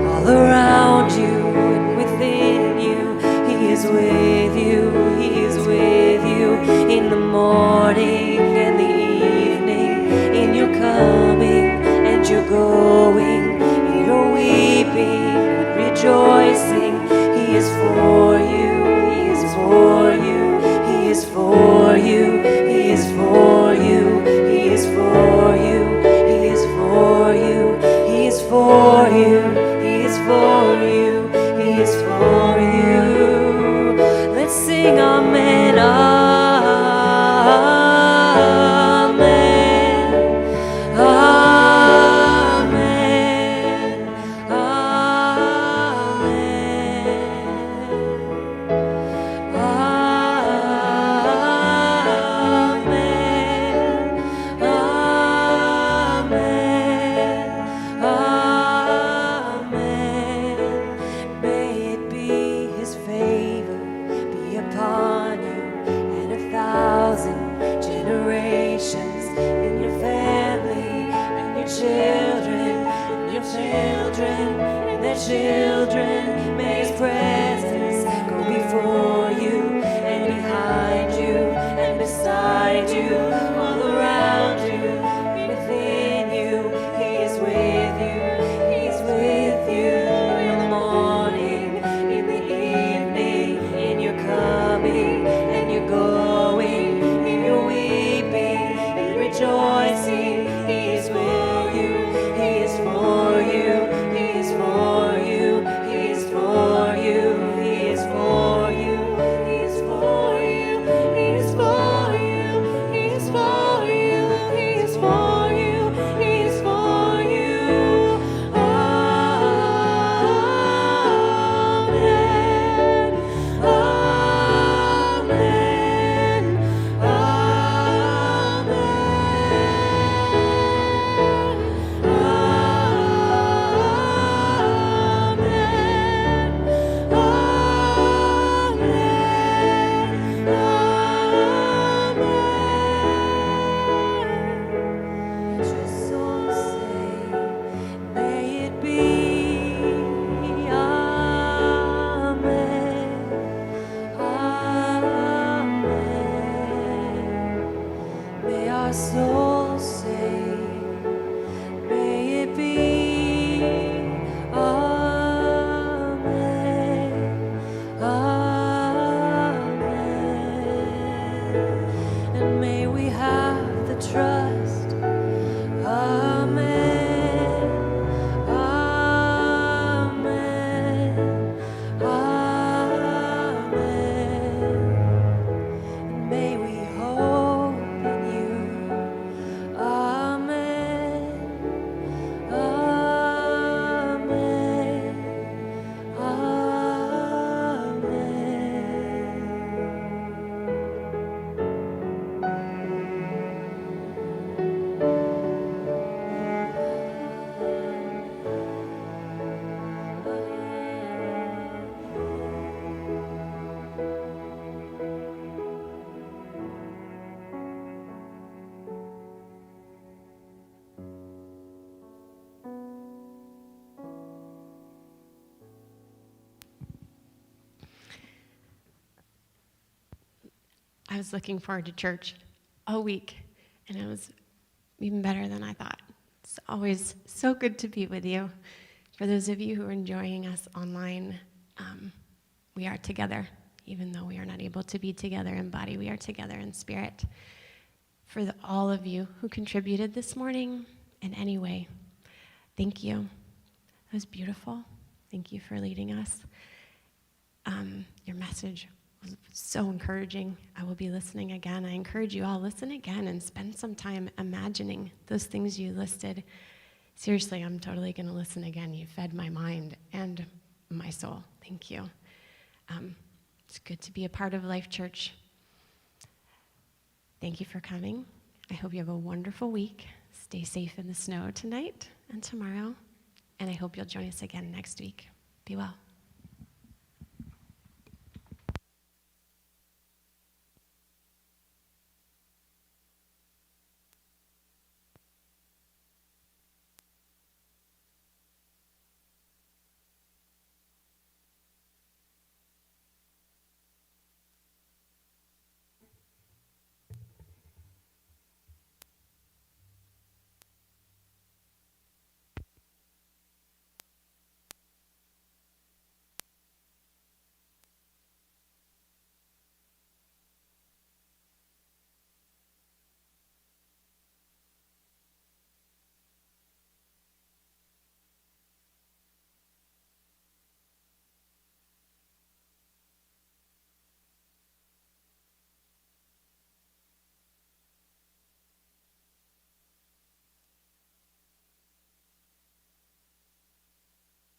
all around you, and within you. He is with you, he is with you in the morning and the evening, in your coming and your going, in your weeping and rejoicing. He is for you, he is for you, he is for you, he is for you, he is for you, he is for you, he is for you, he is for you, he is for you. was looking forward to church all week, and it was even better than I thought. It's always so good to be with you. For those of you who are enjoying us online, we are together. Even though we are not able to be together in body, we are together in spirit. For all of you who contributed this morning in any way, thank you. It was beautiful. Thank you for leading us. Your message was so encouraging. I will be listening again. I encourage you all, listen again and spend some time imagining those things you listed. Seriously, I'm totally going to listen again. You fed my mind and my soul. Thank you. It's good to be a part of Life Church. Thank you for coming. I hope you have a wonderful week. Stay safe in the snow tonight and tomorrow. And I hope you'll join us again next week. Be well.